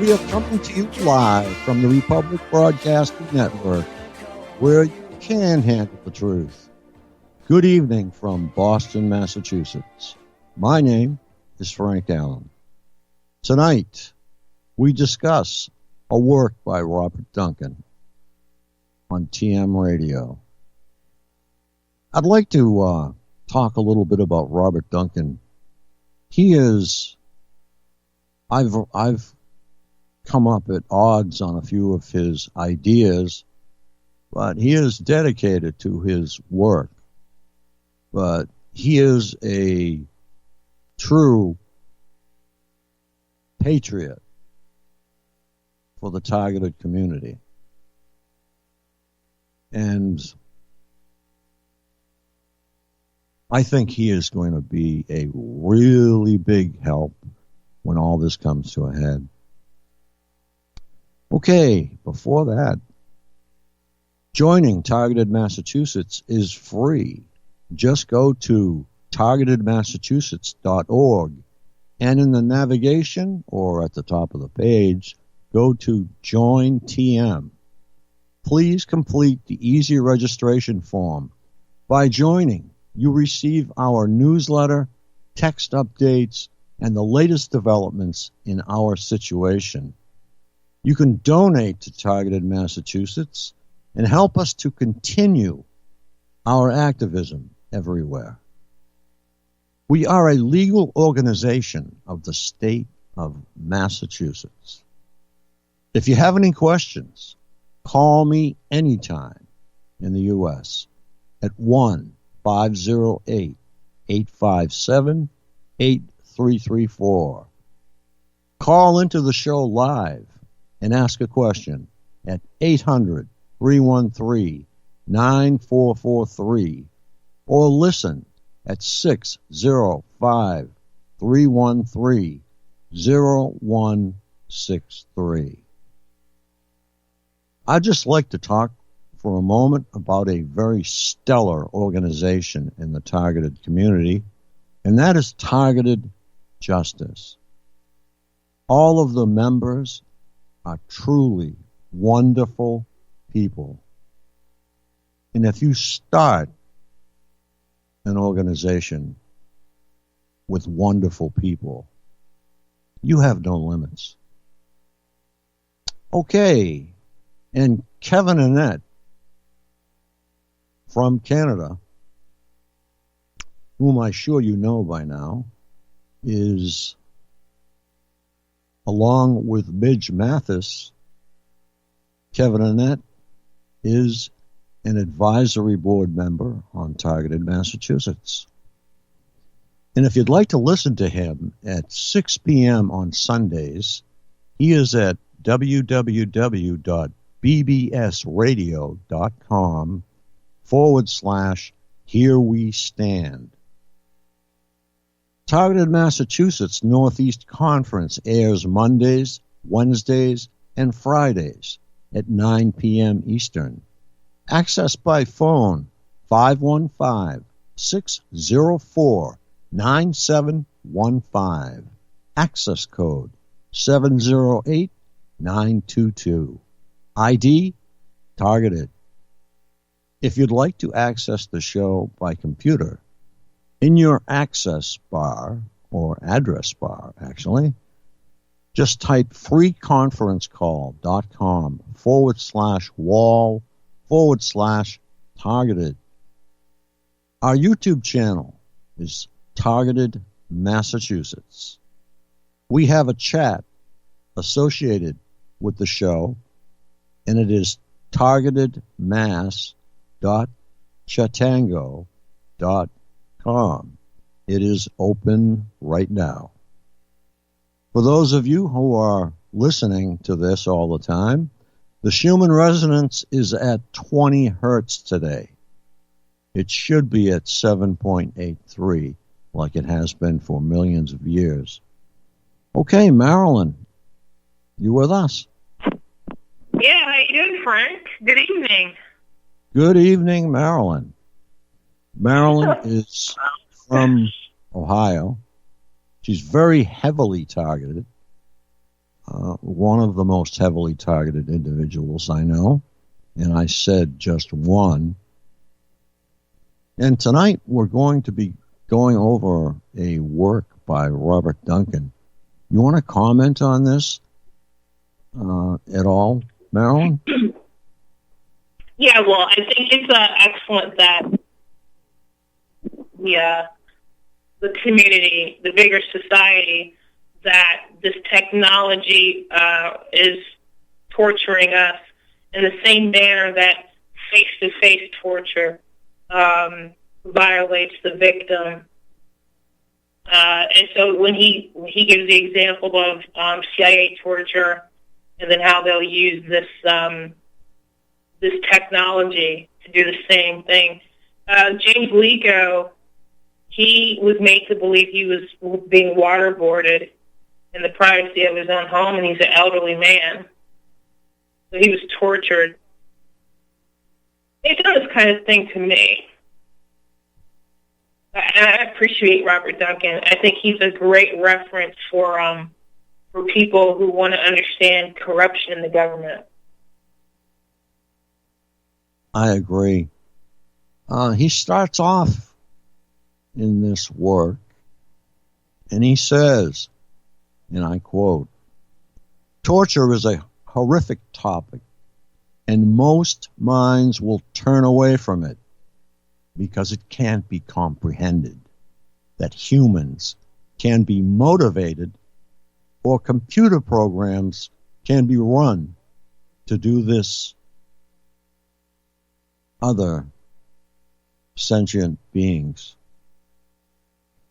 We are coming to you live from the Republic Broadcasting Network, where you can handle the truth. Good evening from Boston, Massachusetts. My name is Frank Allen. Tonight, we discuss a work by Robert Duncan on TM Radio. I'd like to talk a little bit about Robert Duncan. I've come up at odds on a few of his ideas, but he is dedicated to his work. But he is a true patriot for the targeted community. And I think he is going to be a really big help when all this comes to a head. Okay, before that, joining Targeted Massachusetts is free. Just go to targetedmassachusetts.org, and in the navigation or at the top of the page, go to Join TM. Please complete the easy registration form. By joining, you receive our newsletter, text updates, and the latest developments in our situation. You can donate to Targeted Massachusetts and help us to continue our activism everywhere. We are a legal organization of the state of Massachusetts. If you have any questions, call me anytime in the U.S. at 1-508-857-8334. Call into the show live and ask a question at 800-313-9443 or listen at 605-313-0163. I'd just like to talk for a moment about a very stellar organization in the targeted community, and that is Targeted Justice. All of the members are truly wonderful people. And if you start an organization with wonderful people, you have no limits. Okay, and Kevin Annette from Canada, whom I'm sure you know by now, is, along with Midge Mathis, Kevin Annette is an advisory board member on Targeted Massachusetts. And if you'd like to listen to him at 6 p.m. on Sundays, he is at www.bbsradio.com/Here We Stand. Targeted Massachusetts Northeast Conference airs Mondays, Wednesdays, and Fridays at 9 p.m. Eastern. Access by phone 515-604-9715. Access code 708922. ID Targeted. If you'd like to access the show by computer, in your access bar, or address bar actually, just type freeconferencecall.com/wall/targeted. Our YouTube channel is Targeted Massachusetts. We have a chat associated with the show, and it is targetedmass.chatango.com. It is open right now. For those of you who are listening to this all the time, the Schumann resonance is at 20 hertz today. It should be at 7.83, like it has been for millions of years. Okay, Marilyn, you with us? Yeah, how you doing, Frank? Good evening. Good evening, Marilyn. Marilyn is from Ohio. She's very heavily targeted. one of the most heavily targeted individuals I know, and I said just one. And tonight we're going to be going over a work by Robert Duncan. You want to comment on this at all, Marilyn? Yeah, well, I think it's excellent that the community, the bigger society, that this technology is torturing us in the same manner that face-to-face torture violates the victim. And so when he gives the example of CIA torture and then how they'll use this this technology to do the same thing, James Lico, he was made to believe he was being waterboarded in the privacy of his own home, and he's an elderly man. So he was tortured. They've done this kind of thing to me. I appreciate Robert Duncan. I think he's a great reference for people who want to understand corruption in the government. I agree. He starts off in this work, and he says, and I quote, "Torture is a horrific topic, and most minds will turn away from it because it can't be comprehended that humans can be motivated or computer programs can be run to do this other sentient beings.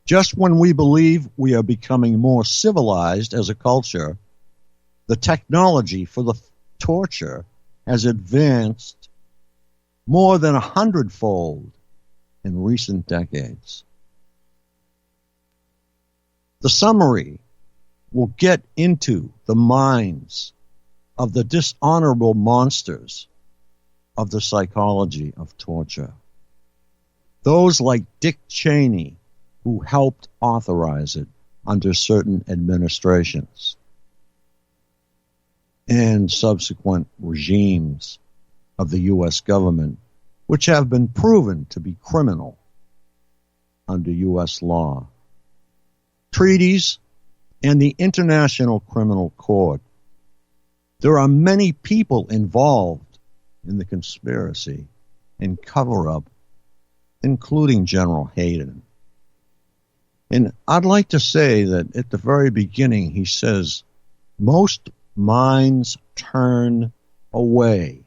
Just when we believe we are becoming more civilized as a culture, the technology for the torture has advanced more than 100-fold in recent decades." The summary will get into the minds of the dishonorable monsters of the psychology of torture. Those like Dick Cheney, who helped authorize it under certain administrations, and subsequent regimes of the U.S. government, which have been proven to be criminal under U.S. law. Treaties and the International Criminal Court. There are many people involved in the conspiracy and cover-up, including General Hayden. And I'd like to say that at the very beginning he says, most minds turn away.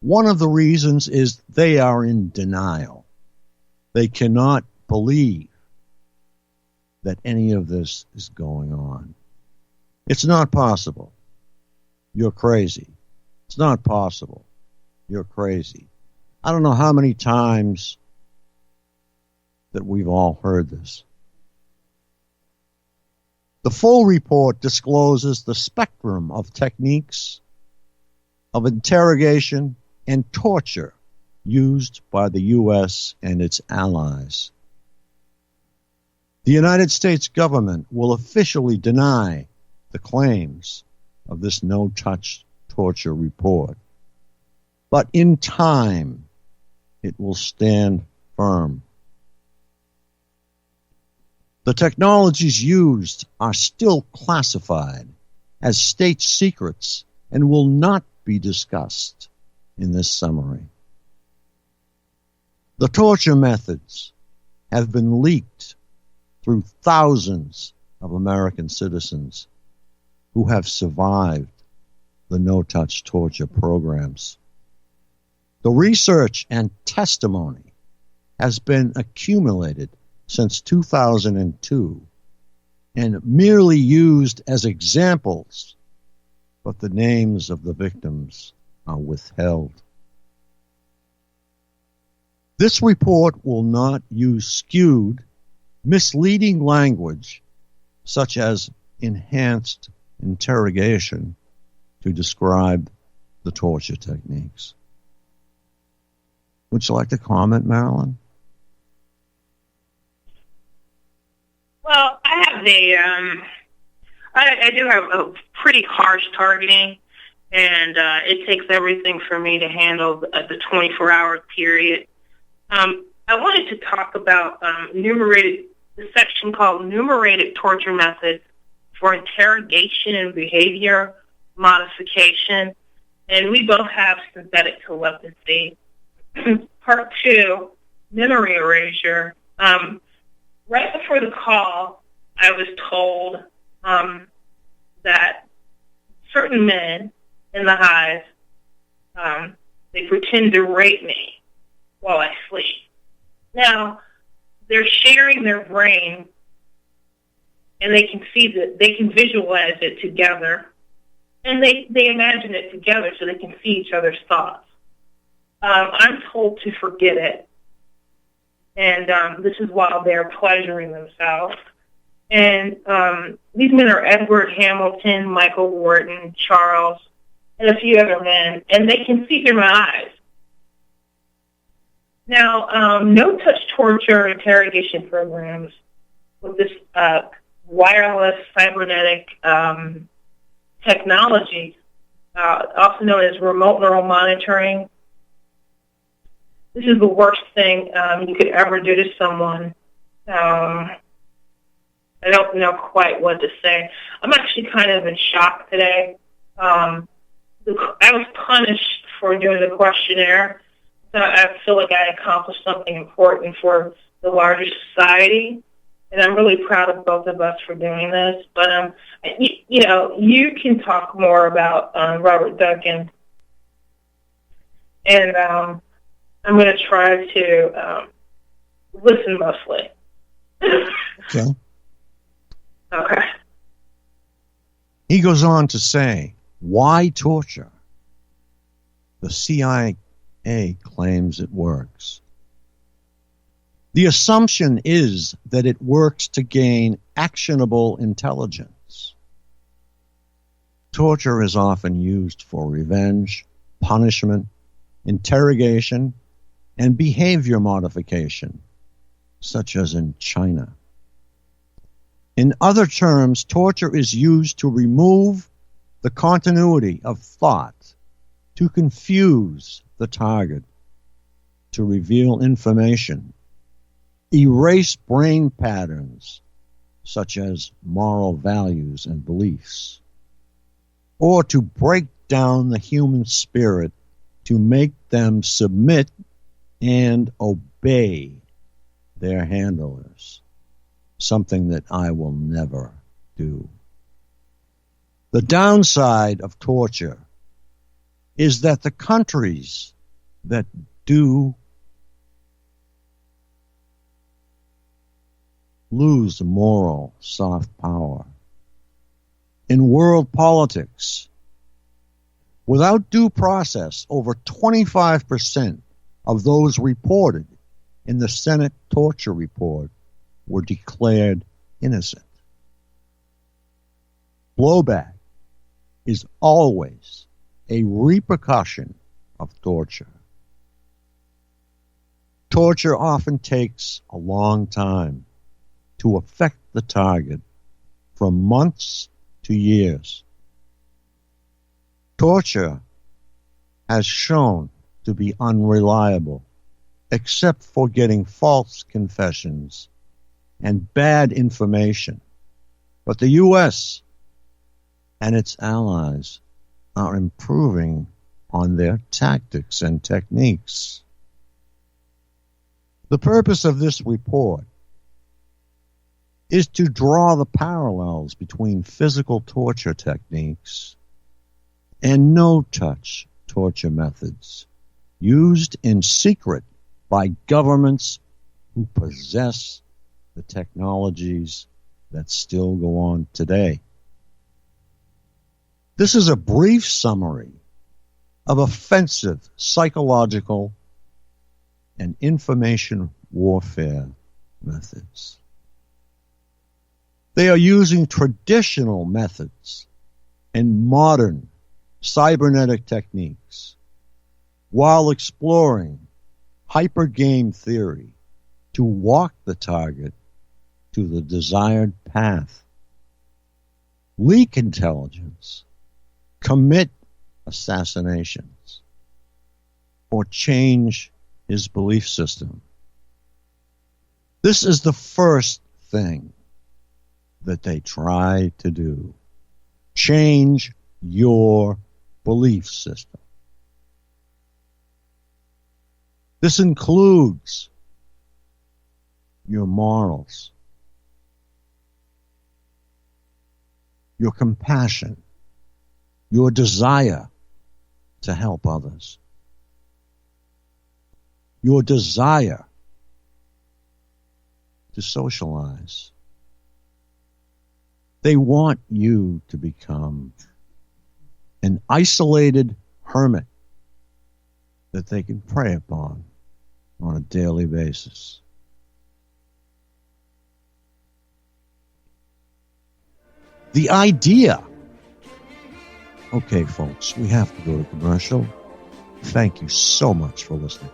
One of the reasons is they are in denial. They cannot believe that any of this is going on. It's not possible. You're crazy. It's not possible. You're crazy. I don't know how many times that we've all heard this. The full report discloses the spectrum of techniques of interrogation and torture used by the U.S. and its allies. The United States government will officially deny the claims of this no-touch torture report, but in time it will stand firm. The technologies used are still classified as state secrets and will not be discussed in this summary. The torture methods have been leaked through thousands of American citizens who have survived the no-touch torture programs. The research and testimony has been accumulated since 2002 and merely used as examples, but the names of the victims are withheld. This report will not use skewed, misleading language such as enhanced interrogation to describe the torture techniques. Would you like to comment, Marilyn? Well, I have I do have a pretty harsh targeting, and it takes everything for me to handle the 24-hour period. I wanted to talk about the section called Numerated Torture Methods for Interrogation and Behavior Modification, and we both have synthetic telepathy. Part 2, Memory Erasure. Right before the call, I was told that certain men in the hive, they pretend to rape me while I sleep. Now, they're sharing their brain, and they can see that they can visualize it together, and they imagine it together so they can see each other's thoughts. I'm told to forget it, and this is while they're pleasuring themselves. And these men are Edward Hamilton, Michael Wharton, Charles, and a few other men, and they can see through my eyes. Now, no-touch torture interrogation programs with this wireless cybernetic technology, also known as remote neural monitoring. This is the worst thing you could ever do to someone. I don't know quite what to say. I'm actually kind of in shock today. I was punished for doing the questionnaire. So I feel like I accomplished something important for the larger society, and I'm really proud of both of us for doing this. But, you can talk more about Robert Duncan, and I'm going to try to listen mostly. Okay. Okay. He goes on to say, why torture? The CIA claims it works. The assumption is that it works to gain actionable intelligence. Torture is often used for revenge, punishment, interrogation, and behavior modification, such as in China. In other terms, torture is used to remove the continuity of thought, to confuse the target, to reveal information, erase brain patterns such as moral values and beliefs, or to break down the human spirit to make them submit and obey their handlers, something that I will never do. The downside of torture is that the countries that do lose moral soft power in world politics, without due process, over 25% of those reported in the Senate torture report were declared innocent. Blowback is always a repercussion of torture. Torture often takes a long time to affect the target, from months to years. Torture has shown to be unreliable, except for getting false confessions and bad information. But the U.S. and its allies are improving on their tactics and techniques. The purpose of this report is to draw the parallels between physical torture techniques and no-touch torture methods used in secret by governments who possess the technologies that still go on today. This is a brief summary of offensive psychological and information warfare methods. They are using traditional methods and modern cybernetic techniques while exploring hypergame theory to walk the target to the desired path. leak intelligence, commit assassinations, or change his belief system. This is the first thing that they try to do. Change your belief system. This includes your morals, your compassion, your desire to help others, your desire to socialize. They want you to become an isolated hermit that they can prey upon on a daily basis. The idea. Okay, folks, we have to go to commercial. Thank you so much for listening.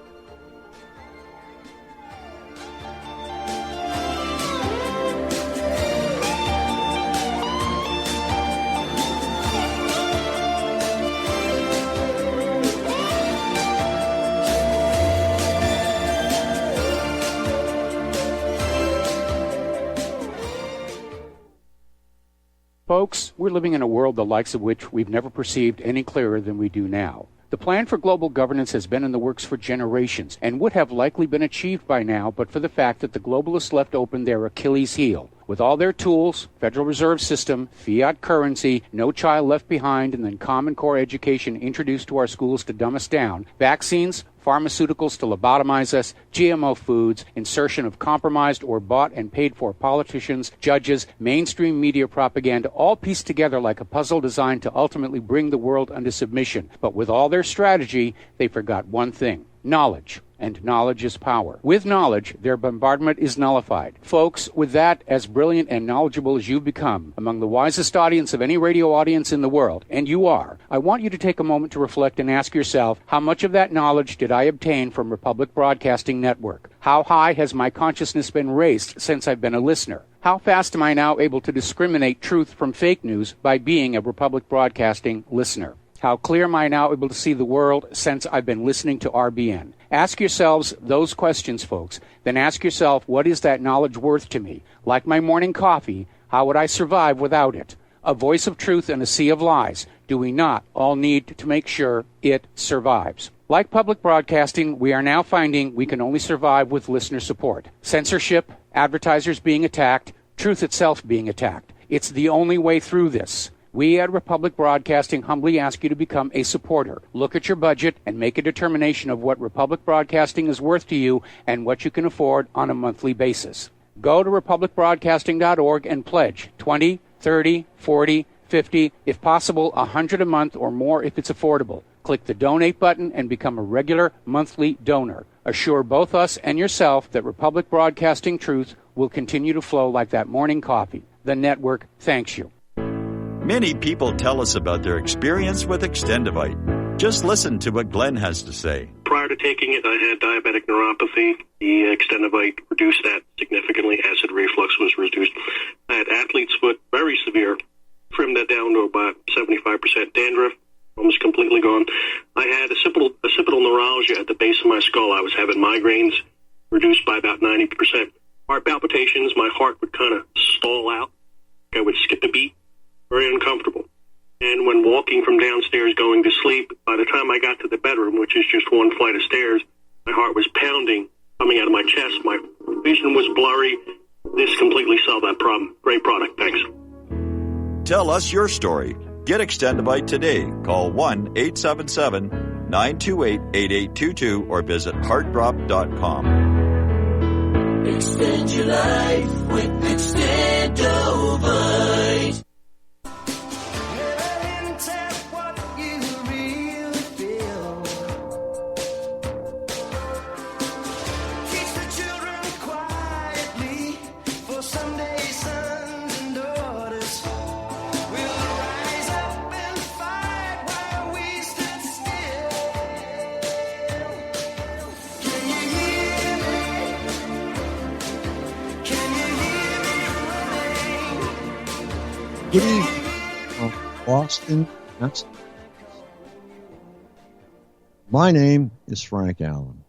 Folks, we're living in a world the likes of which we've never perceived any clearer than we do now. The plan for global governance has been in the works for generations and would have likely been achieved by now but for the fact that the globalists left open their Achilles heel. With all their tools, Federal Reserve System, fiat currency, no child left behind, and then Common Core education introduced to our schools to dumb us down, vaccines, pharmaceuticals to lobotomize us, GMO foods, insertion of compromised or bought and paid for politicians, judges, mainstream media propaganda, all pieced together like a puzzle designed to ultimately bring the world under submission. But with all their strategy, they forgot one thing: knowledge. And knowledge is power. With knowledge, their bombardment is nullified. Folks, with that, as brilliant and knowledgeable as you've become, among the wisest audience of any radio audience in the world, and you are, I want you to take a moment to reflect and ask yourself, how much of that knowledge did I obtain from Republic Broadcasting Network? How high has my consciousness been raised since I've been a listener? How fast am I now able to discriminate truth from fake news by being a Republic Broadcasting listener? How clear am I now able to see the world since I've been listening to RBN? Ask yourselves those questions, folks. Then ask yourself, what is that knowledge worth to me? Like my morning coffee, how would I survive without it? A voice of truth in a sea of lies. Do we not all need to make sure it survives? Like public broadcasting, we are now finding we can only survive with listener support. Censorship, advertisers being attacked, truth itself being attacked. It's the only way through this. We at Republic Broadcasting humbly ask you to become a supporter. Look at your budget and make a determination of what Republic Broadcasting is worth to you and what you can afford on a monthly basis. Go to republicbroadcasting.org and pledge $20, $30, $40, $50, if possible, $100 a month or more if it's affordable. Click the donate button and become a regular monthly donor. Assure both us and yourself that Republic Broadcasting truth will continue to flow like that morning coffee. The network thanks you. Many people tell us about their experience with Extendivite. Just listen to what Glenn has to say. Prior to taking it, I had diabetic neuropathy. The Extendivite reduced that significantly. Acid reflux was reduced. I had athlete's foot, very severe. Trimmed that down to about 75% dandruff, almost completely gone. I had occipital neuralgia at the base of my skull. I was having migraines, reduced by about 90%. Heart palpitations, my heart would kind of stall out. I would skip a beat. Very uncomfortable. And when walking from downstairs going to sleep, by the time I got to the bedroom, which is just one flight of stairs, my heart was pounding, coming out of my chest. My vision was blurry. This completely solved that problem. Great product. Thanks. Tell us your story. Get Extendivite today. Call 1-877-928-8822 or visit heartdrop.com. Extend your life with Extendivite. Good evening. from Boston, Massachusetts. My name is Frank Allen.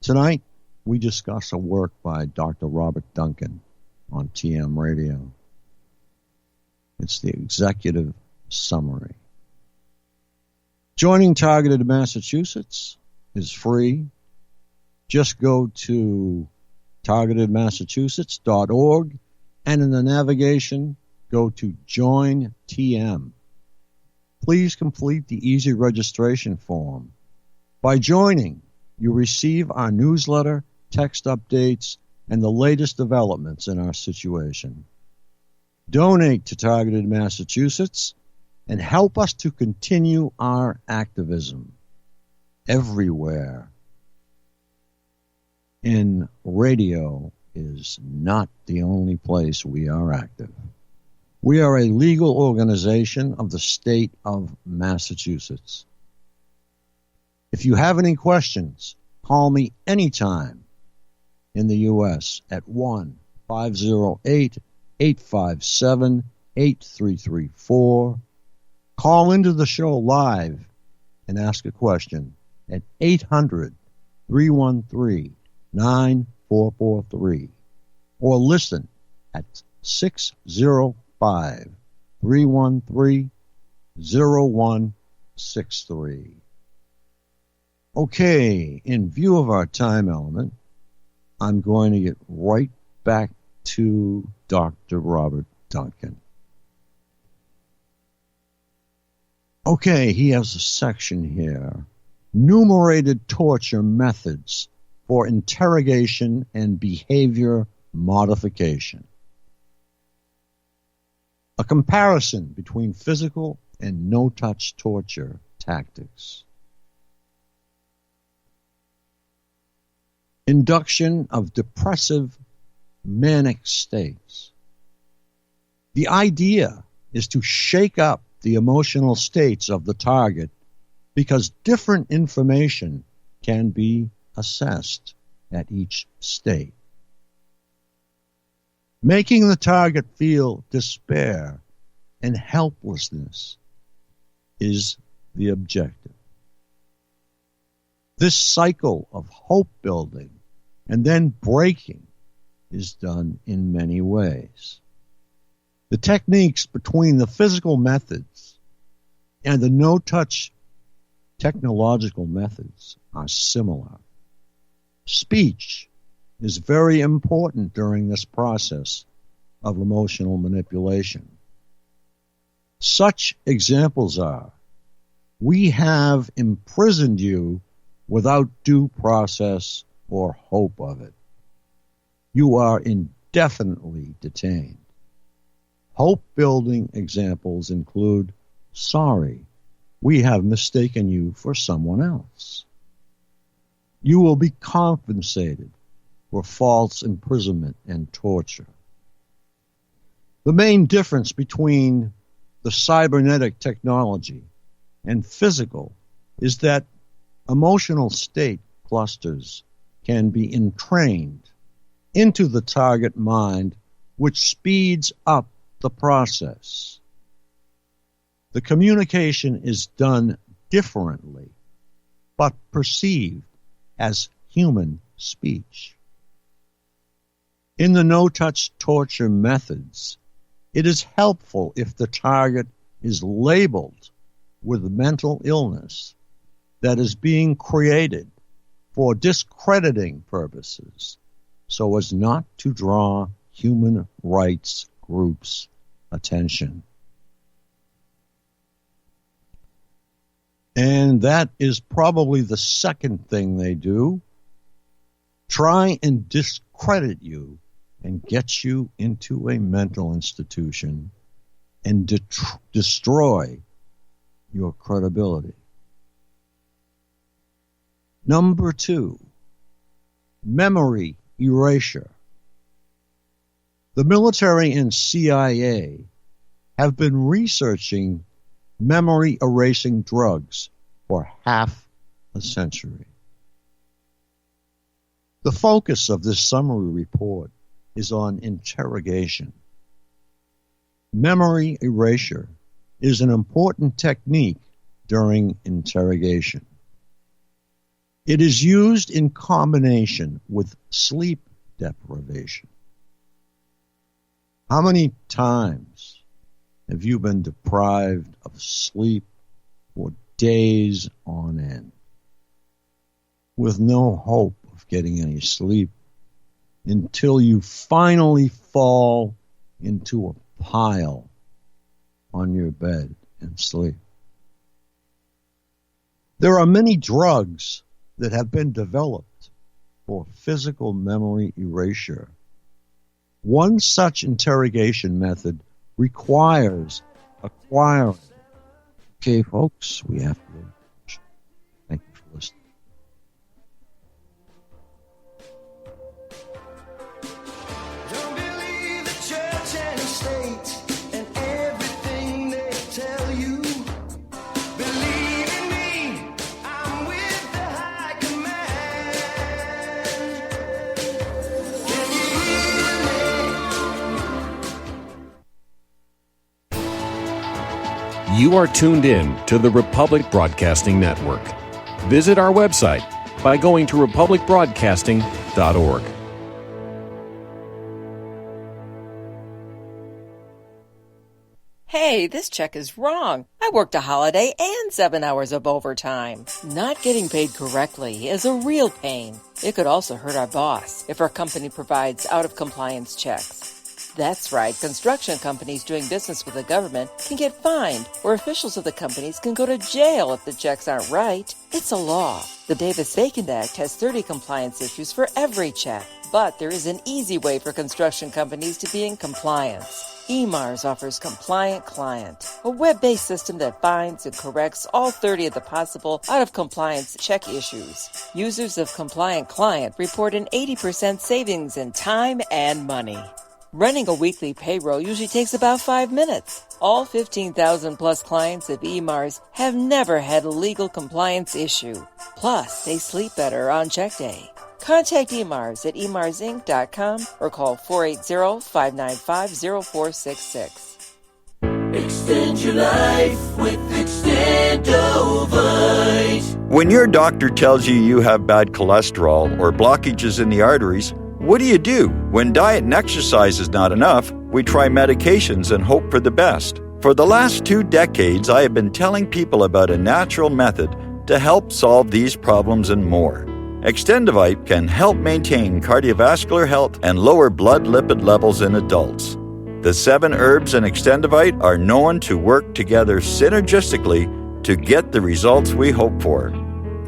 Tonight, we discuss a work by Dr. Robert Duncan on TM Radio. It's the executive summary. Joining Targeted Massachusetts is free. Just go to targetedmassachusetts.org and in the navigation, go to Join TM. Please complete the easy registration form. By joining, you receive our newsletter, text updates, and the latest developments in our situation. Donate to Targeted Massachusetts and help us to continue our activism everywhere. And radio is not the only place we are active. We are a legal organization of the state of Massachusetts. If you have any questions, call me anytime in the U.S. at 1-508-857-8334. Call into the show live and ask a question at 800-313-9443 or listen at 605-313-0163. Okay, in view of our time element, I'm going to get right back to Dr. Robert Duncan. Okay, he has a section here. Numerated torture methods for interrogation and behavior modification. A comparison between physical and no-touch torture tactics. Induction of depressive manic states. The idea is to shake up the emotional states of the target because different information can be assessed at each state. Making the target feel despair and helplessness is the objective. This cycle of hope building and then breaking is done in many ways. The techniques between the physical methods and the no-touch technological methods are similar. Speech is very important during this process of emotional manipulation. Such examples are, we have imprisoned you without due process or hope of it. You are indefinitely detained. Hope-building examples include, sorry, we have mistaken you for someone else. You will be compensated for false imprisonment and torture. The main difference between the cybernetic technology and physical is that emotional state clusters can be entrained into the target mind, which speeds up the process. The communication is done differently, but perceived as human speech. In the no-touch torture methods, it is helpful if the target is labeled with mental illness that is being created for discrediting purposes so as not to draw human rights groups' attention. And that is probably the second thing they do. Try and discredit you and get you into a mental institution and destroy your credibility. Number 2, memory erasure. The military and CIA have been researching memory erasing drugs for half a century. The focus of this summary report is on interrogation. Memory erasure is an important technique during interrogation. It is used in combination with sleep deprivation. How many times have you been deprived of sleep for days on end, with no hope of getting any sleep, until you finally fall into a pile on your bed and sleep? There are many drugs that have been developed for physical memory erasure. One such interrogation method requires acquiring. Okay, folks, we have to. Thank you for listening. Don't believe the church and state and everything they tell you. Believe in me, I'm with the high command. Can you hear me? You are tuned in to the Republic Broadcasting Network. Visit our website by going to republicbroadcasting.org. Hey, this check is wrong. I worked a holiday and 7 hours of overtime. Not getting paid correctly is a real pain. It could also hurt our boss if our company provides out-of-compliance checks. That's right, construction companies doing business with the government can get fined, or officials of the companies can go to jail if the checks aren't right. It's a law. The Davis-Bacon Act has 30 compliance issues for every check, but there is an easy way for construction companies to be in compliance. EMARS offers Compliant Client, a web-based system that finds and corrects all 30 of the possible out-of-compliance check issues. Users of Compliant Client report an 80% savings in time and money. Running a weekly payroll usually takes about 5 minutes. All 15,000 plus clients of EMARS have never had a legal compliance issue. Plus, they sleep better on check day. Contact EMARS at emarsinc.com or call 480-595-0466. Extend your life with Extendovite. When your doctor tells you you have bad cholesterol or blockages in the arteries, what do? When diet and exercise is not enough, we try medications and hope for the best. For the last 2 decades, I have been telling people about a natural method to help solve these problems and more. Extendovite can help maintain cardiovascular health and lower blood lipid levels in adults. The 7 herbs in Extendovite are known to work together synergistically to get the results we hope for.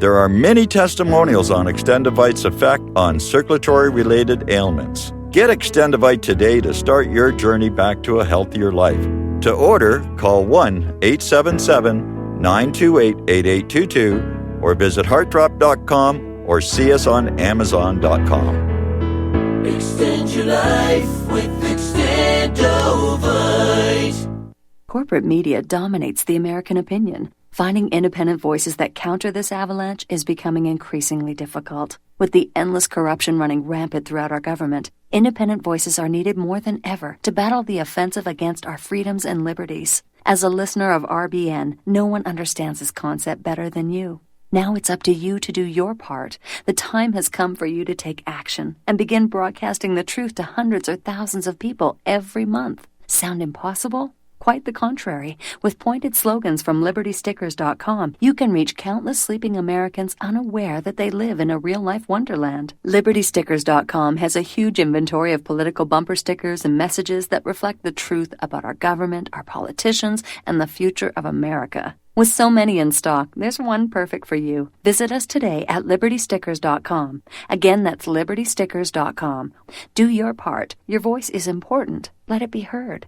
There are many testimonials on Extendovite's effect on circulatory-related ailments. Get Extendovite today to start your journey back to a healthier life. To order, call 1-877-928-8822 or visit heartdrop.com or see us on amazon.com. Extend your life with Extendovite. Corporate media dominates the American opinion. Finding independent voices that counter this avalanche is becoming increasingly difficult. With the endless corruption running rampant throughout our government, independent voices are needed more than ever to battle the offensive against our freedoms and liberties. As a listener of RBN, no one understands this concept better than you. Now it's up to you to do your part. The time has come for you to take action and begin broadcasting the truth to hundreds or thousands of people every month. Sound impossible? Quite the contrary. With pointed slogans from LibertyStickers.com, you can reach countless sleeping Americans unaware that they live in a real-life wonderland. LibertyStickers.com has a huge inventory of political bumper stickers and messages that reflect the truth about our government, our politicians, and the future of America. With so many in stock, there's one perfect for you. Visit us today at LibertyStickers.com. Again, that's LibertyStickers.com. Do your part. Your voice is important. Let it be heard.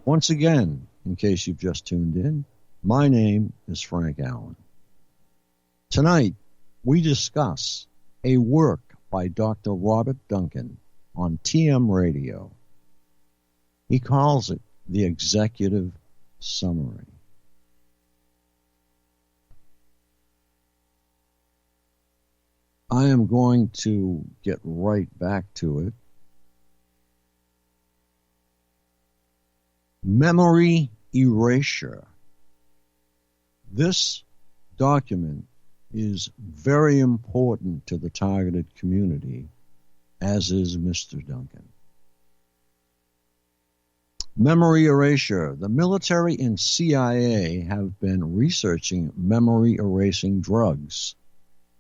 Once again, in case you've just tuned in, my name is Frank Allen. Tonight, we discuss a work by Dr. Robert Duncan on TM Radio. He calls it the Executive Summary. I am going to get right back to it. Memory erasure. This document is very important to the targeted community, as is Mr. Duncan. Memory erasure. The military and CIA have been researching memory erasing drugs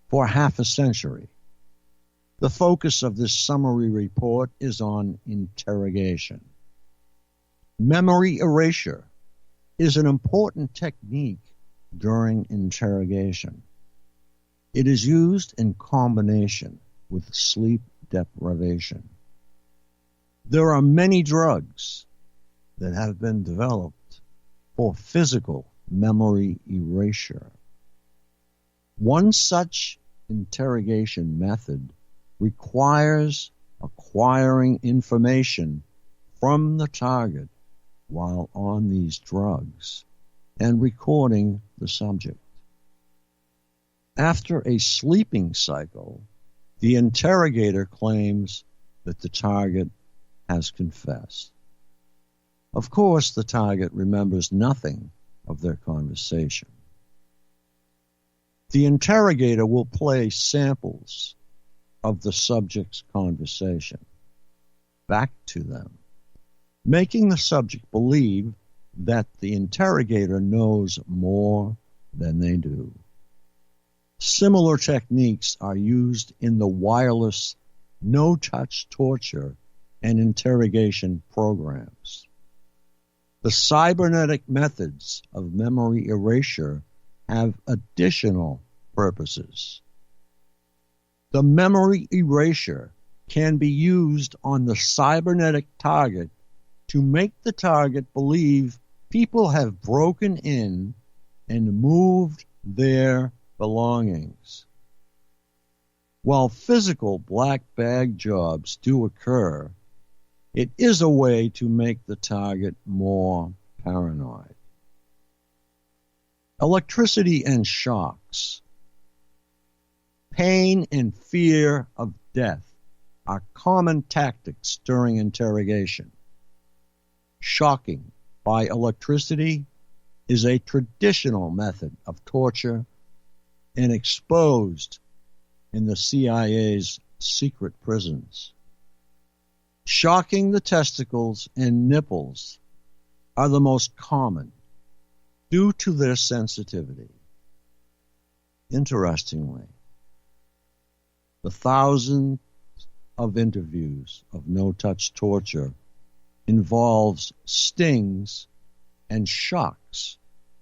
for half a century. The focus of this summary report is on interrogation. Memory erasure is an important technique during interrogation. It is used in combination with sleep deprivation. There are many drugs that have been developed for physical memory erasure. One such interrogation method requires acquiring information from the target while on these drugs and recording the subject. After a sleeping cycle, the interrogator claims that the target has confessed. Of course, the target remembers nothing of their conversation. The interrogator will play samples of the subject's conversation back to them, making the subject believe that the interrogator knows more than they do. Similar techniques are used in the wireless no-touch torture and interrogation programs. The cybernetic methods of memory erasure have additional purposes. The memory erasure can be used on the cybernetic target to make the target believe people have broken in and moved their belongings. While physical black bag jobs do occur, it is a way to make the target more paranoid. Electricity and shocks. Pain and fear of death are common tactics during interrogation. Shocking by electricity is a traditional method of torture and exposed in the CIA's secret prisons. Shocking the testicles and nipples are the most common due to their sensitivity. Interestingly, the thousands of interviews of no-touch torture involves stings and shocks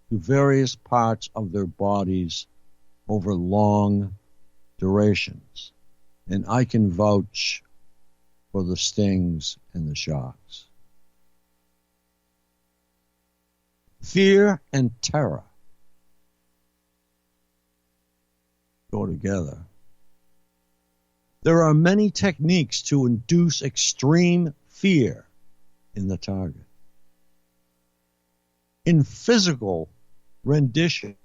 to various parts of their bodies over long durations. And I can vouch for the stings and the shocks. Fear and terror go together. There are many techniques to induce extreme fear in the target. In physical rendition,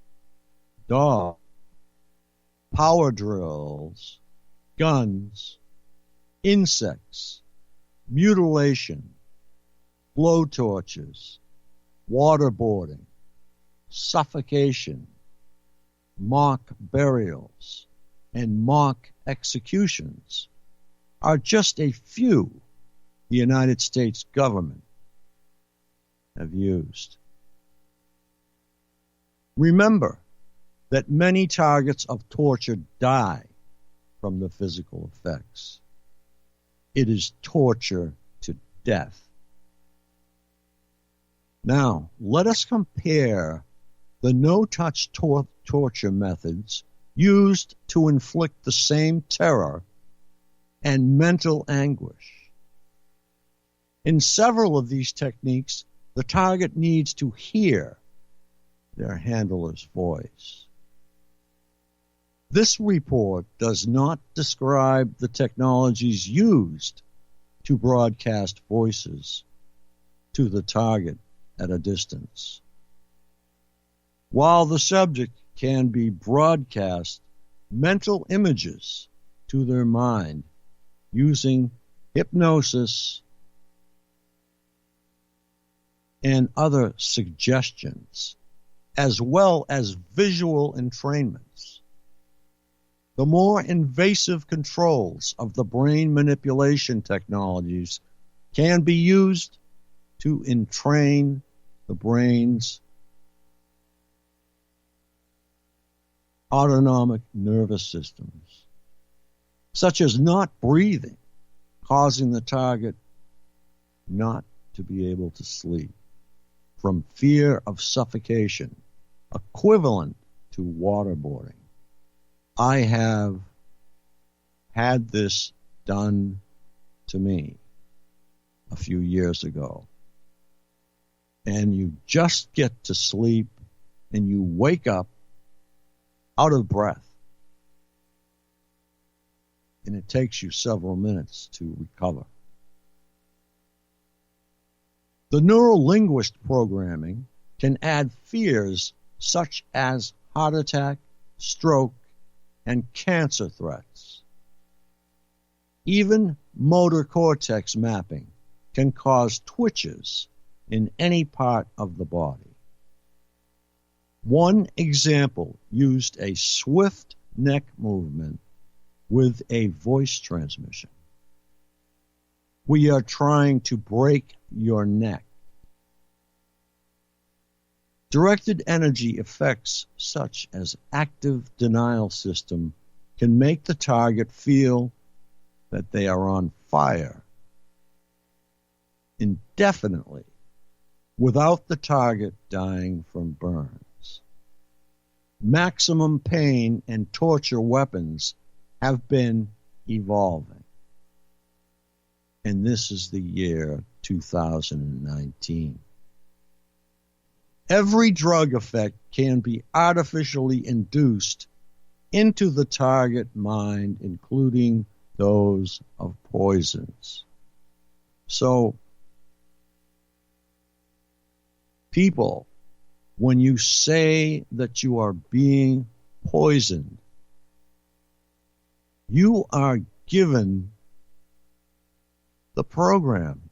dog, power drills, guns, insects, mutilation, blow torches, waterboarding, suffocation, mock burials, and mock executions are just a few the United States government have used. Remember that many targets of torture die from the physical effects. It is torture to death. Now, let us compare the no-touch torture methods used to inflict the same terror and mental anguish. In several of these techniques, the target needs to hear their handler's voice. This report does not describe the technologies used to broadcast voices to the target at a distance. While the subject can be broadcast mental images to their mind using hypnosis and other suggestions, as well as visual entrainments, the more invasive controls of the brain manipulation technologies can be used to entrain the brain's autonomic nervous systems, such as not breathing, causing the target not to be able to sleep from fear of suffocation, equivalent to waterboarding. I have had this done to me a few years ago. And you just get to sleep and you wake up out of breath. And it takes you several minutes to recover. The neurolinguist programming can add fears such as heart attack, stroke, and cancer threats. Even motor cortex mapping can cause twitches in any part of the body. One example used a swift neck movement with a voice transmission. We are trying to break your neck. Directed energy effects such as active denial system can make the target feel that they are on fire indefinitely without the target dying from burns. Maximum pain and torture weapons have been evolving. And this is the year 2019. Every drug effect can be artificially induced into the target mind, including those of poisons. So, people, when you say that you are being poisoned, you are given the program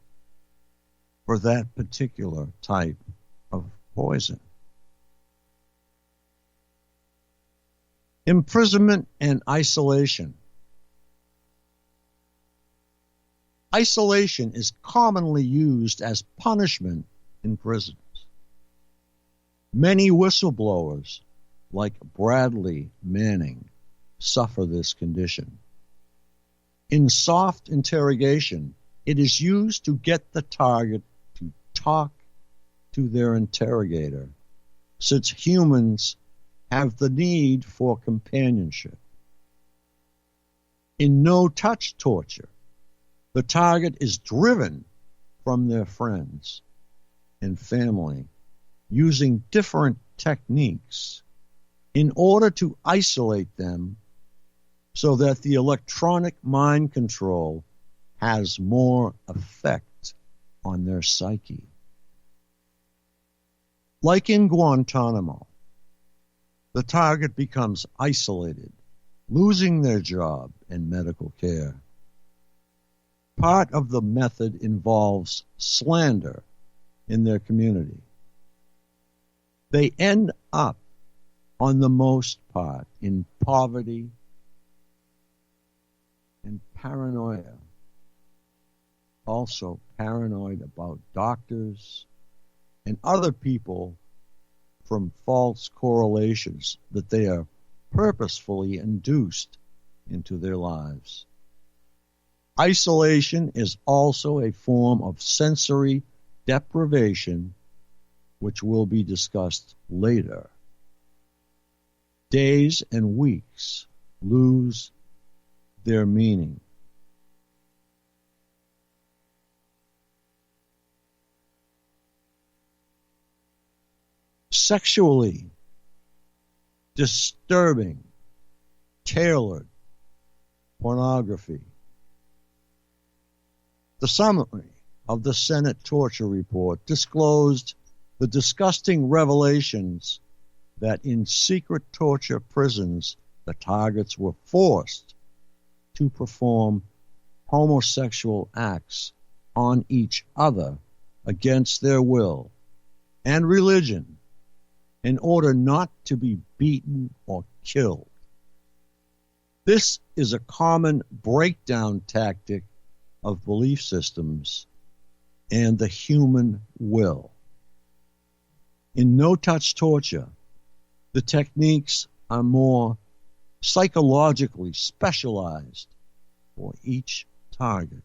for that particular type of poison. Imprisonment and isolation. Isolation is commonly used as punishment in prisons. Many whistleblowers, like Bradley Manning, suffer this condition. In soft interrogation, it is used to get the target to talk to their interrogator, since humans have the need for companionship. In no-touch torture, the target is driven from their friends and family using different techniques in order to isolate them so that the electronic mind control has more effect on their psyche. Like in Guantanamo, the target becomes isolated, losing their job and medical care. Part of the method involves slander in their community. They end up, on the most part, in poverty and paranoia. Also paranoid about doctors and other people from false correlations that they are purposefully induced into their lives. Isolation is also a form of sensory deprivation, which will be discussed later. Days and weeks lose their meaning. sexually disturbing, tailored pornography. The summary of the Senate torture report disclosed the disgusting revelations that in secret torture prisons, the targets were forced to perform homosexual acts on each other against their will and religion in order not to be beaten or killed. This is a common breakdown tactic of belief systems and the human will. In no-touch torture, the techniques are more psychologically specialized for each target.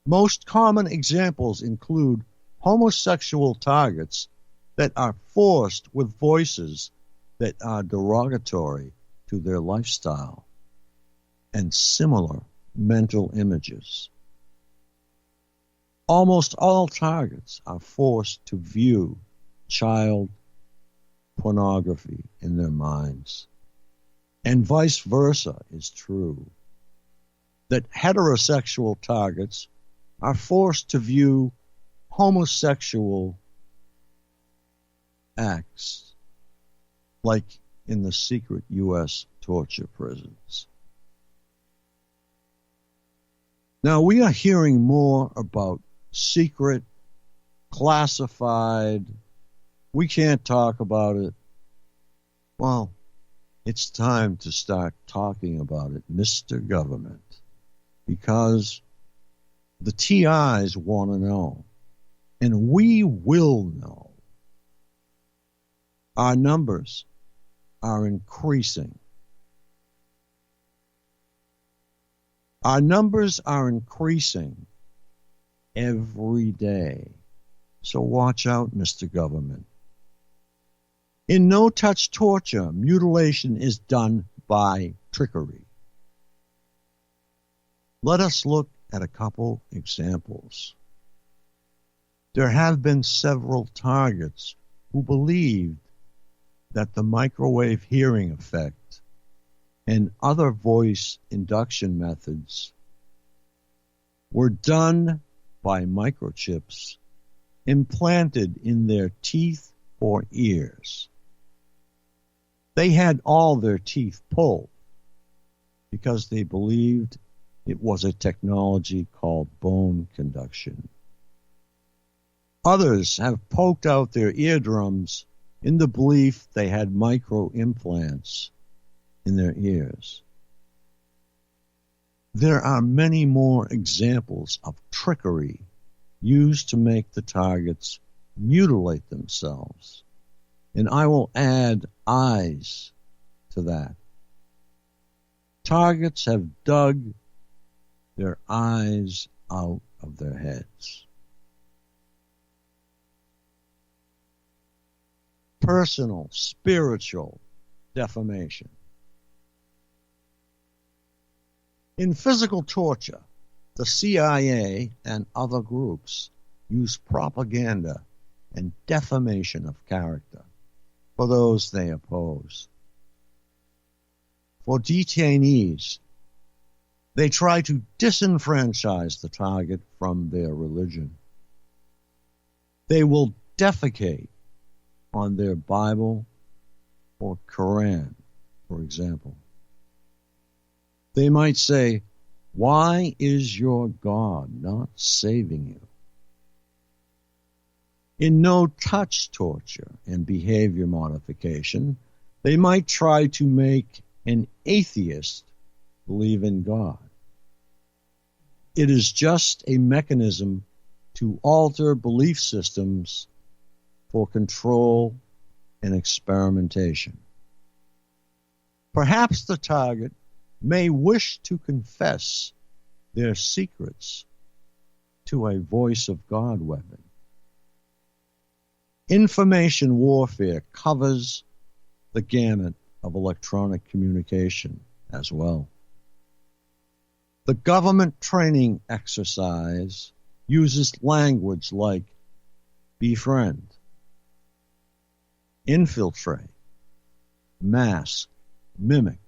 Most common examples include homosexual targets that are forced with voices that are derogatory to their lifestyle and similar mental images. Almost all targets are forced to view child pornography in their minds. And vice versa is true. That heterosexual targets are forced to view homosexual acts, like in the secret U.S. torture prisons. Now, we are hearing more about secret, classified, we can't talk about it. Well, it's time to start talking about it, Mr. Government, because the TIs want to know, and we will know. Our numbers are increasing. Our numbers are increasing every day. So watch out, Mr. Government. In no-touch torture, mutilation is done by trickery. Let us look at a couple examples. There have been several targets who believed that the microwave hearing effect and other voice induction methods were done by microchips implanted in their teeth or ears. They had all their teeth pulled because they believed it was a technology called bone conduction. Others have poked out their eardrums in the belief they had micro implants in their ears. There are many more examples of trickery used to make the targets mutilate themselves. And I will add eyes to that. Targets have dug their eyes out of their heads. Personal, spiritual defamation. In physical torture, the CIA and other groups use propaganda and defamation of character for those they oppose. For detainees, they try to disenfranchise the target from their religion. They will defecate on their Bible or Quran, for example. They might say, "Why is your God not saving you?" In no-touch torture and behavior modification, they might try to make an atheist believe in God. It is just a mechanism to alter belief systems for control and experimentation. Perhaps the target may wish to confess their secrets to a voice of God weapon. Information warfare covers the gamut of electronic communication as well. The government training exercise uses language like befriend, infiltrate, mask, mimic,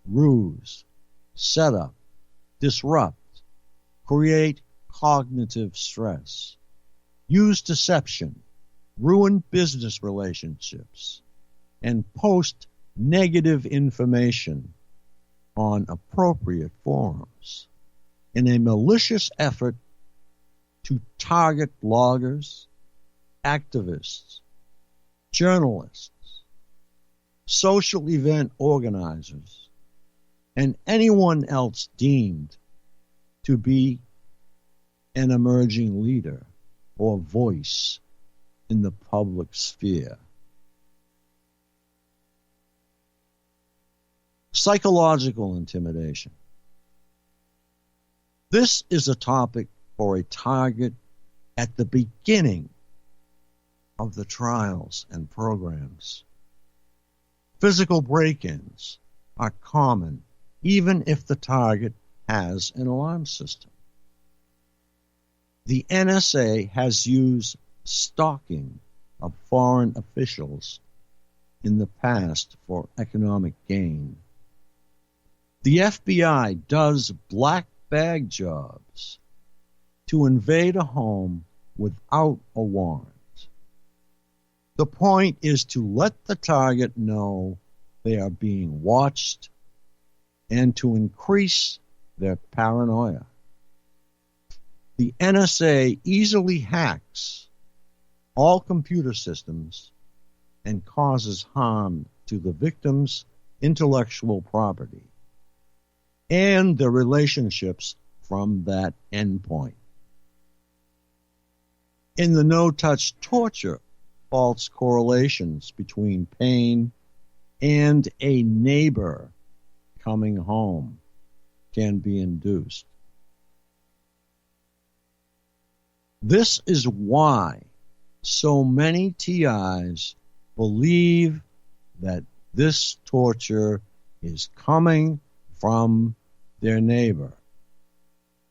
ruse, set up, disrupt, create cognitive stress, use deception, ruin business relationships, and post negative information on appropriate forums in a malicious effort to target bloggers, activists, journalists, social event organizers, and anyone else deemed to be an emerging leader or voice in the public sphere. Psychological intimidation. This is a topic for a target at the beginning of the trials and programs. Physical break-ins are common even if the target has an alarm system. The NSA has used stalking of foreign officials in the past for economic gain. The FBI does black bag jobs to invade a home without a warrant. The point is to let the target know they are being watched and to increase their paranoia. The NSA easily hacks all computer systems and causes harm to the victim's intellectual property and the relationships from that endpoint. In the no-touch torture, false correlations between pain and a neighbor coming home can be induced. This is why so many TIs believe that this torture is coming from their neighbor,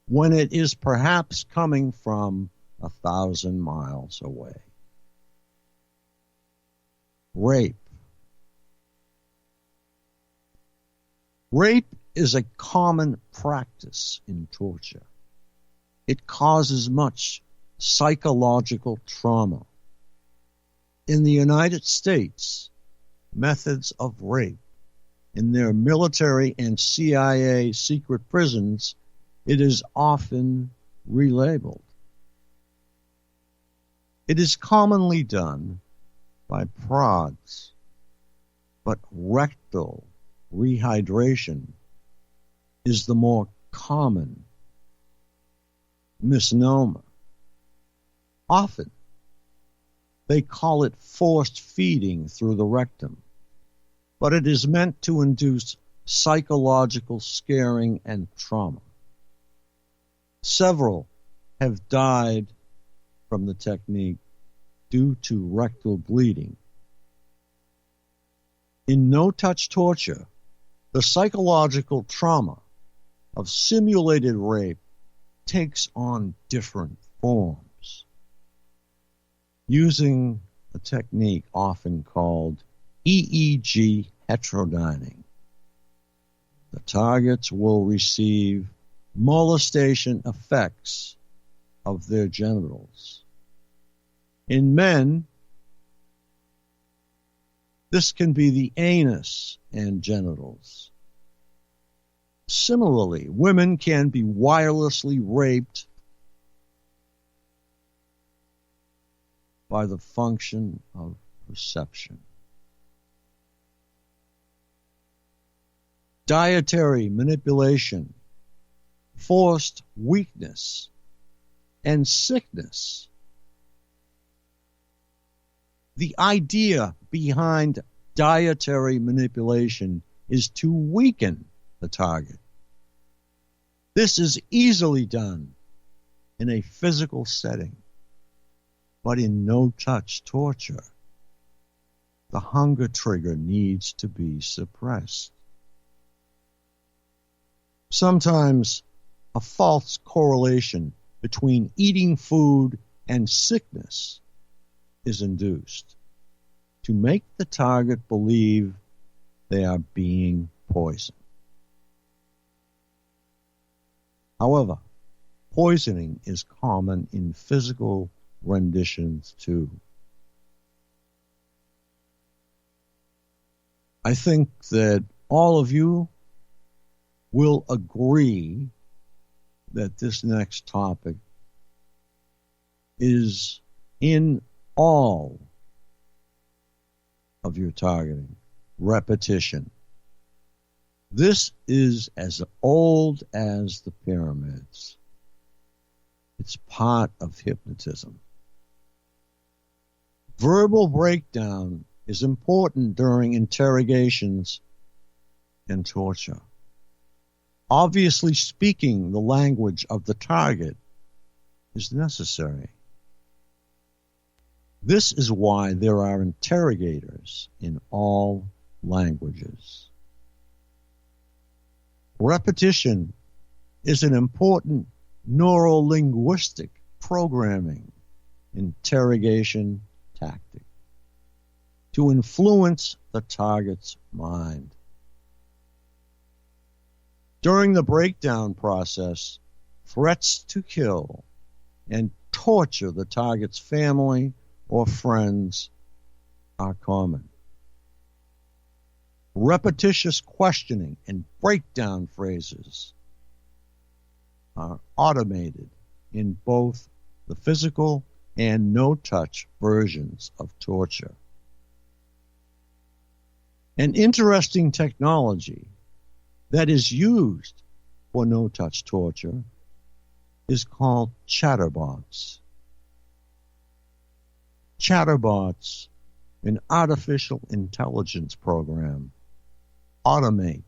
when it is perhaps coming from 1,000 miles away. Rape. Rape is a common practice in torture. It causes much psychological trauma. In the United States, methods of rape in their military and CIA secret prisons, it is often relabeled. It is commonly done by prods, but rectal rehydration is the more common misnomer. Often, they call it forced feeding through the rectum, but it is meant to induce psychological scaring and trauma. Several have died from the technique due to rectal bleeding. In no-touch torture, the psychological trauma of simulated rape takes on different forms. Using a technique often called EEG heterodyning, the targets will receive molestation effects of their genitals. In men, this can be the anus and genitals. Similarly, women can be wirelessly raped by the function of perception. Dietary manipulation, forced weakness, and sickness. The idea behind dietary manipulation is to weaken the target. This is easily done in a physical setting, but in no-touch torture, the hunger trigger needs to be suppressed. Sometimes a false correlation between eating food and sickness is induced. to make the target believe they are being poisoned. However, poisoning is common in physical renditions too. I think that all of you will agree that this next topic is in all of your targeting: repetition. This is as old as the pyramids. It's part of hypnotism. Verbal breakdown is important during interrogations and torture. Obviously, speaking the language of the target is necessary. This is why there are interrogators in all languages. Repetition is an important neuro-linguistic programming interrogation tactic to influence the target's mind. During the breakdown process, threats to kill and torture the target's family or friends are common. Repetitious questioning and breakdown phrases are automated in both the physical and no-touch versions of torture. An interesting technology that is used for no-touch torture is called chatterbots. Chatterbots, an artificial intelligence program, automate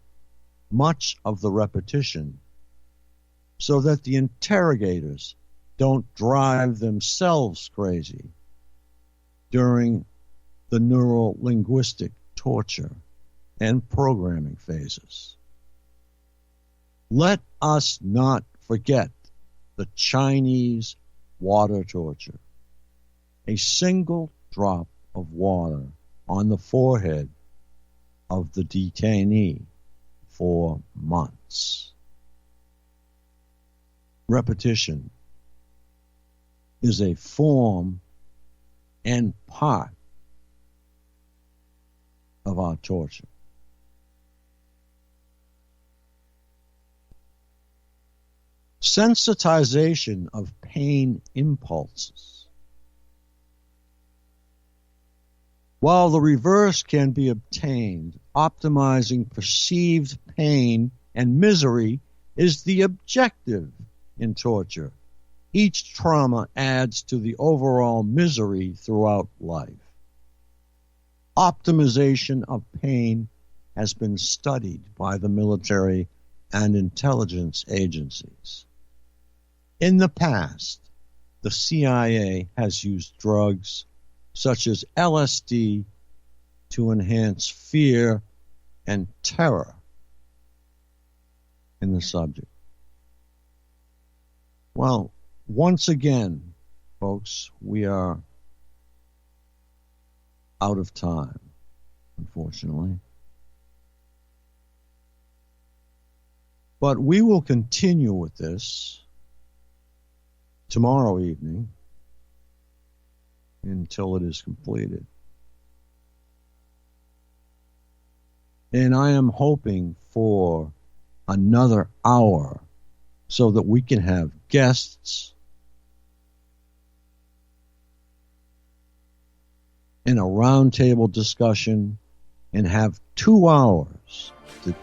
much of the repetition so that the interrogators don't drive themselves crazy during the neuro-linguistic torture and programming phases. Let us not forget the Chinese water torture. A single drop of water on the forehead of the detainee for months. Repetition is a form and part of our torture. Sensitization of pain impulses. While the reverse can be obtained, optimizing perceived pain and misery is the objective in torture. Each trauma adds to the overall misery throughout life. Optimization of pain has been studied by the military and intelligence agencies. In the past, the CIA has used drugs such as LSD to enhance fear and terror in the subject. Well, once again, folks, we are out of time, unfortunately. But we will continue with this tomorrow evening until it is completed. And I am hoping for another hour so that we can have guests in a roundtable discussion and have 2 hours to.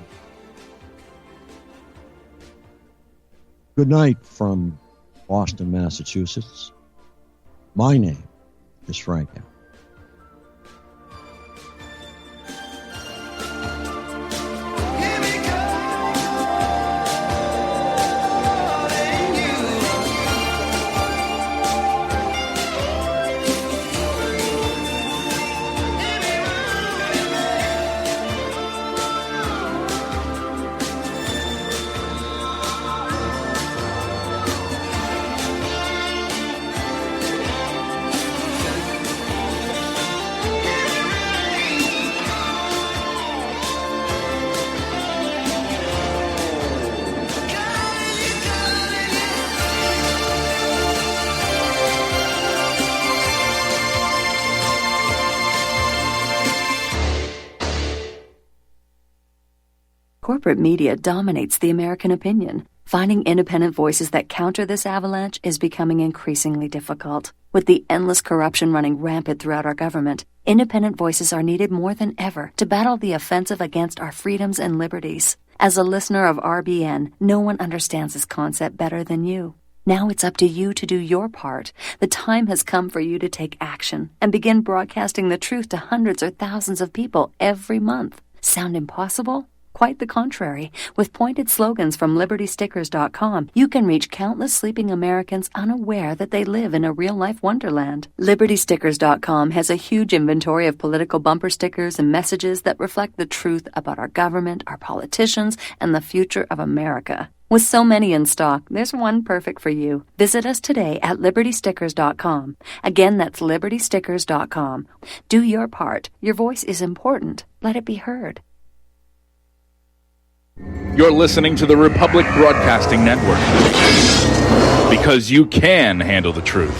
Good night from Boston, Massachusetts. My name is Frank Allen. Corporate media dominates the American opinion. Finding independent voices that counter this avalanche is becoming increasingly difficult. With the endless corruption running rampant throughout our government, independent voices are needed more than ever to battle the offensive against our freedoms and liberties. As a listener of RBN, no one understands this concept better than you. Now it's up to you to do your part. The time has come for you to take action and begin broadcasting the truth to hundreds or thousands of people every month. Sound impossible? Quite the contrary. With pointed slogans from LibertyStickers.com, you can reach countless sleeping Americans unaware that they live in a real-life wonderland. LibertyStickers.com has a huge inventory of political bumper stickers and messages that reflect the truth about our government, our politicians, and the future of America. With so many in stock, there's one perfect for you. Visit us today at LibertyStickers.com. Again, that's LibertyStickers.com. Do your part. Your voice is important. Let it be heard. You're listening to the Republic Broadcasting Network, because you can handle the truth.